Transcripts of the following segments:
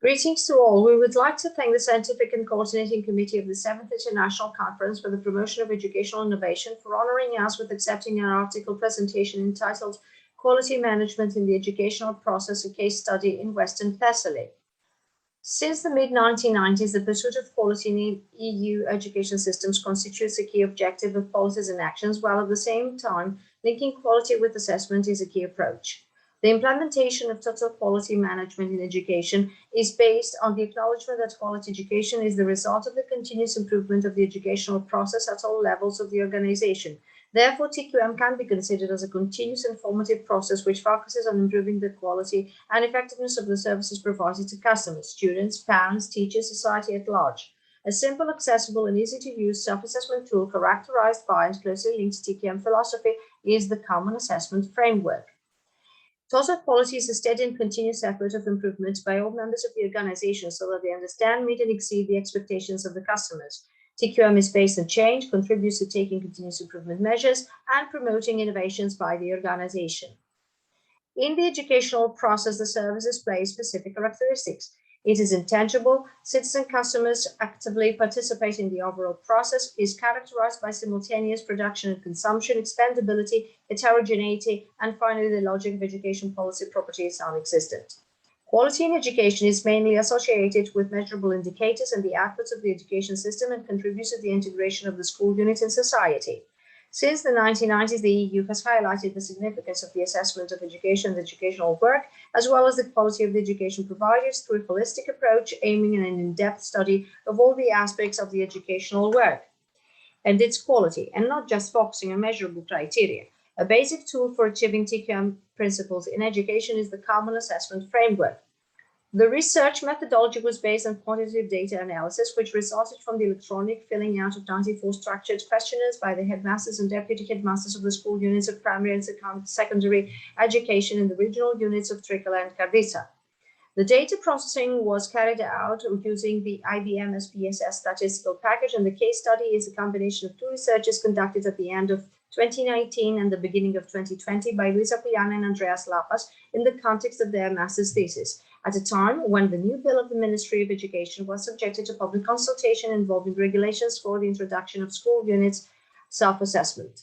Greetings to all. We would like to thank the Scientific and Coordinating Committee of the 7th International Conference for the Promotion of Educational Innovation for honoring us with accepting our article presentation entitled Quality Management in the Educational Process, a Case Study in Western Thessaly. Since the mid-1990s, the pursuit of quality in EU education systems constitutes a key objective of policies and actions, while at the same time, linking quality with assessment is a key approach. The implementation of total quality management in education is based on the acknowledgement that quality education is the result of the continuous improvement of the educational process at all levels of the organization. Therefore, TQM can be considered as a continuous and formative process which focuses on improving the quality and effectiveness of the services provided to customers, students, parents, teachers, society at large. A simple, accessible, and easy-to-use self-assessment tool characterized by and closely linked to TQM philosophy is the Common Assessment Framework. Total quality is a steady and continuous effort of improvement by all members of the organization so that they understand, meet, and exceed the expectations of the customers. TQM is based on change, contributes to taking continuous improvement measures, and promoting innovations by the organization. In the educational process, the service displays specific characteristics. It is intangible, citizen customers actively participate in the overall process, is characterized by simultaneous production and consumption, expandability, heterogeneity, and finally the logic of education policy properties are non-existent. Quality in education is mainly associated with measurable indicators and the outputs of the education system and contributes to the integration of the school unit in society. Since the 1990s, the EU has highlighted the significance of the assessment of education and educational work, as well as the quality of the education provided through a holistic approach aiming at an in-depth study of all the aspects of the educational work and its quality, and not just focusing on measurable criteria. A basic tool for achieving TQM principles in education is the Common Assessment Framework. The research methodology was based on quantitative data analysis, which resulted from the electronic filling out of 94 structured questionnaires by the headmasters and deputy headmasters of the school units of primary and secondary education in the regional units of Trikala and Karditsa. The data processing was carried out using the IBM SPSS statistical package, and the case study is a combination of two researches conducted at the end of 2019 and the beginning of 2020 by Pouliana and Andreas Lappas in the context of their master's thesis, at a time when the new bill of the Ministry of Education was subjected to public consultation involving regulations for the introduction of school units self-assessment.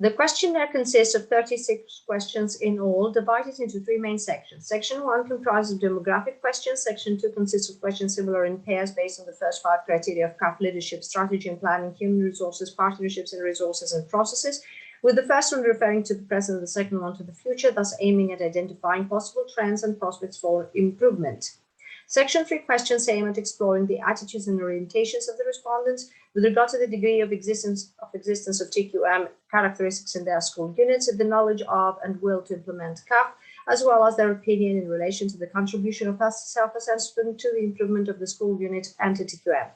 The questionnaire consists of 36 questions in all, divided into three main sections. Section 1 comprises of demographic questions. Section 2 consists of questions similar in pairs based on the first 5 criteria of CAF: leadership, strategy and planning, human resources, partnerships and resources and processes, with the first one referring to the present and the second one to the future, thus aiming at identifying possible trends and prospects for improvement. Section 3 questions aim at exploring the attitudes and orientations of the respondents with regard to the degree of existence of TQM characteristics in their school units, the knowledge of and will to implement CAF, as well as their opinion in relation to the contribution of self-assessment to the improvement of the school unit and to TQM.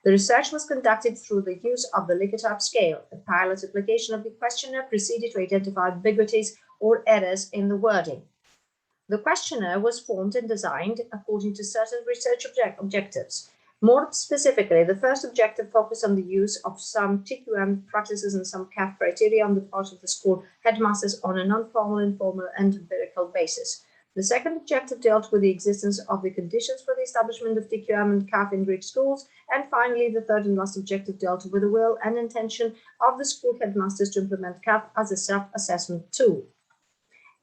The research was conducted through the use of the Likert scale. A pilot application of the questionnaire proceeded to identify ambiguities or errors in the wording. The questionnaire was formed and designed according to certain research objectives. More specifically, the first objective focused on the use of some TQM practices and some CAF criteria on the part of the school headmasters on a non-formal, informal, and empirical basis. The second objective dealt with the existence of the conditions for the establishment of TQM and CAF in Greek schools. And finally, the third and last objective dealt with the will and intention of the school headmasters to implement CAF as a self-assessment tool.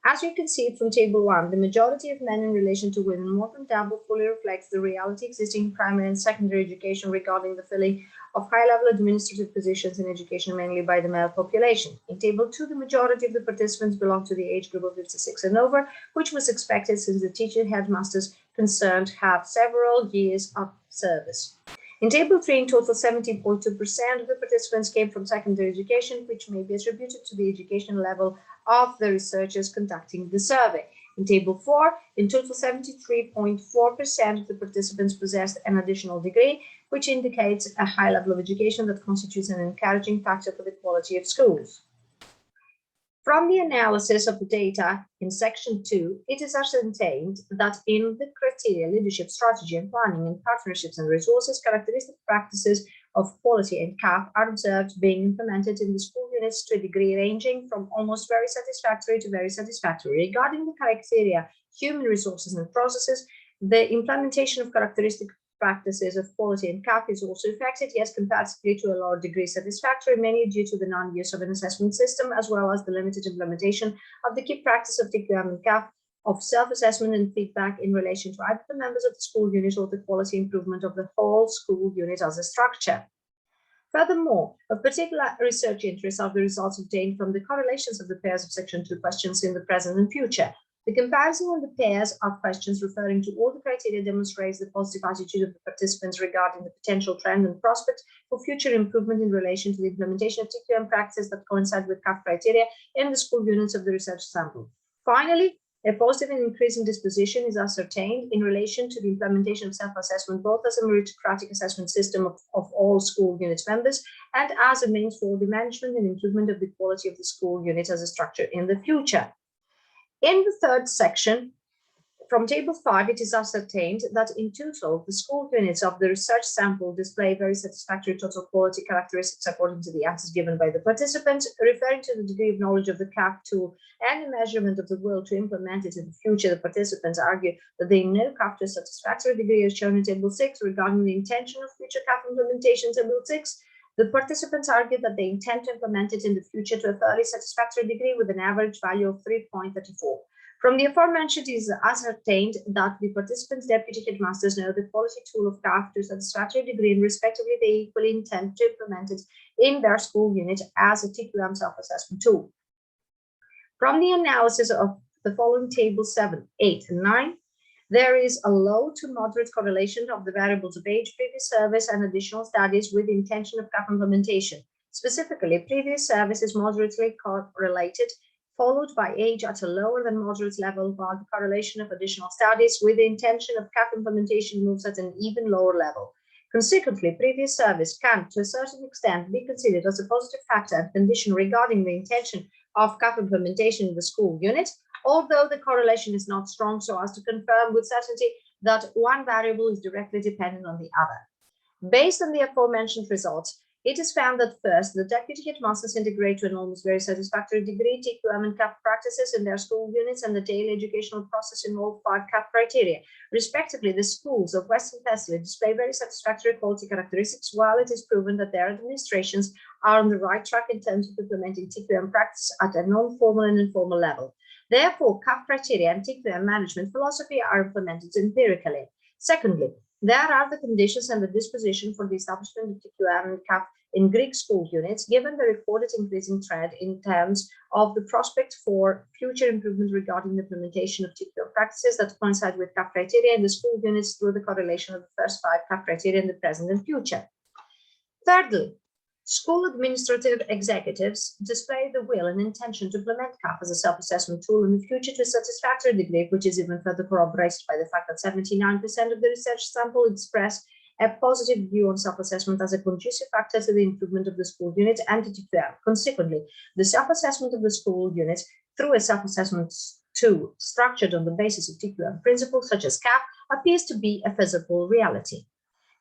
As you can see from Table 1, the majority of men in relation to women more than double fully reflects the reality existing in primary and secondary education regarding the filling of high-level administrative positions in education, mainly by the male population. In Table 2, the majority of the participants belong to the age group of 56 and over, which was expected since the teacher headmasters concerned have several years of service. In Table 3, in total, 17.2% of the participants came from secondary education, which may be attributed to the education level of the researchers conducting the survey. In Table 4, in total, 73.4% of the participants possessed an additional degree, which indicates a high level of education that constitutes an encouraging factor for the quality of schools. From the analysis of the data in Section 2, it is ascertained that in the criteria leadership, strategy and planning, and partnerships and resources, characteristic practices of quality and CAF are observed being implemented in the school units to a degree ranging from almost very satisfactory to very satisfactory. Regarding the criteria, human resources and processes, The implementation of characteristic practices of quality in CAP is also affected, yes, comparatively to a lower degree satisfactory, mainly due to the non-use of an assessment system, as well as the limited implementation of the key practice of TQM and CAP of self-assessment and feedback in relation to either the members of the school unit or the quality improvement of the whole school unit as a structure. Furthermore, of particular research interest are the results obtained from the correlations of the pairs of Section 2 questions in the present and future. The comparison of the pairs of questions referring to all the criteria demonstrates the positive attitude of the participants regarding the potential trend and prospect for future improvement in relation to the implementation of TQM practices that coincide with CAF criteria in the school units of the research sample. Finally, a positive and increasing disposition is ascertained in relation to the implementation of self-assessment, both as a meritocratic assessment system of all school units members and as a means for the management and improvement of the quality of the school unit as a structure in the future. In the third section, from Table 5, it is ascertained that in total, the school units of the research sample display very satisfactory total quality characteristics according to the answers given by the participants, referring to the degree of knowledge of the CAP tool and the measurement of the will to implement it in the future. The participants argue that they know CAP to a satisfactory degree as shown in Table 6 regarding the intention of future CAP implementation. Table 6. The participants argue that they intend to implement it in the future to a fairly satisfactory degree with an average value of 3.34. From the aforementioned, it is ascertained that the participants' deputy headmasters know the quality tool of CAF to a satisfactory degree, and respectively, they equally intend to implement it in their school unit as a TQM self-assessment tool. From the analysis of the following tables 7, 8, and 9, there is a low to moderate correlation of the variables of age, previous service, and additional studies with the intention of CAP implementation. Specifically, previous service is moderately correlated, followed by age at a lower than moderate level, while the correlation of additional studies with the intention of CAP implementation moves at an even lower level. Consequently, previous service can, to a certain extent, be considered as a positive factor and condition regarding the intention of CAP implementation in the school unit, although the correlation is not strong so as to confirm with certainty that one variable is directly dependent on the other. Based on the aforementioned results, it is found that first, the deputy headmasters integrate to an almost very satisfactory degree TQM and CAP practices in their school units and the daily educational process in all 5 CAP criteria. Respectively, the schools of Western Thessaly display very satisfactory quality characteristics, while it is proven that their administrations are on the right track in terms of implementing TQM practice at a non-formal and informal level. Therefore, CAP criteria and TQM management philosophy are implemented empirically. Secondly, there are the conditions and the disposition for the establishment of TQM and CAP in Greek school units, given the recorded increasing trend in terms of the prospect for future improvement regarding the implementation of TQM practices that coincide with CAP criteria in the school units through the correlation of the first 5 CAP criteria in the present and future. Thirdly, school administrative executives display the will and intention to implement CAP as a self-assessment tool in the future to a satisfactory degree, which is even further corroborated by the fact that 79% of the research sample express a positive view on self-assessment as a conducive factor to the improvement of the school unit and to TQM. Consequently, the self-assessment of the school unit through a self-assessment tool structured on the basis of TQM principles such as CAP appears to be a feasible reality.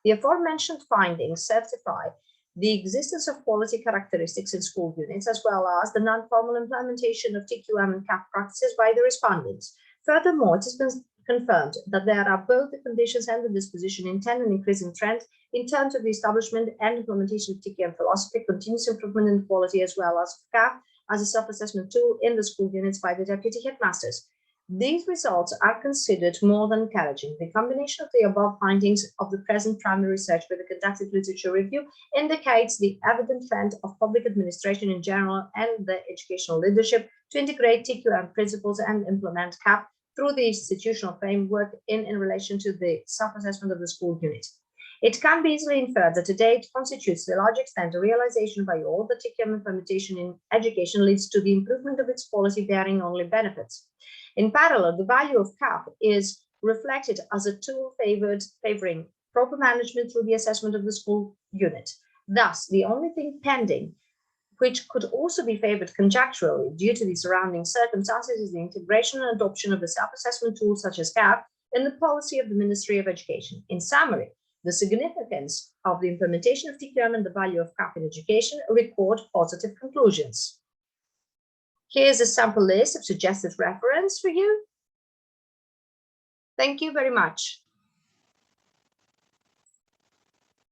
The aforementioned findings certify the existence of quality characteristics in school units, as well as the non-formal implementation of TQM and CAP practices by the respondents. Furthermore, it has been confirmed that there are both the conditions and the disposition in an increasing trend in terms of the establishment and implementation of TQM philosophy, continuous improvement in quality, as well as CAP as a self-assessment tool in the school units by the deputy headmasters. These results are considered more than encouraging. The combination of the above findings of the present primary research with the conducted literature review indicates the evident trend of public administration in general and the educational leadership to integrate TQM principles and implement CAP through the institutional framework in relation to the self-assessment of the school unit. It can be easily inferred that today it constitutes to a large extent a realization by all that TQM implementation in education leads to the improvement of its quality, bearing only benefits. In parallel, the value of CAP is reflected as a tool favoring proper management through the assessment of the school unit. Thus, the only thing pending, which could also be favored conjecturally due to the surrounding circumstances, is the integration and adoption of the self-assessment tools such as CAP in the policy of the Ministry of Education. In summary, the significance of the implementation of TQM and the value of CAP in education record positive conclusions. Here's a sample list of suggested reference for you. Thank you very much.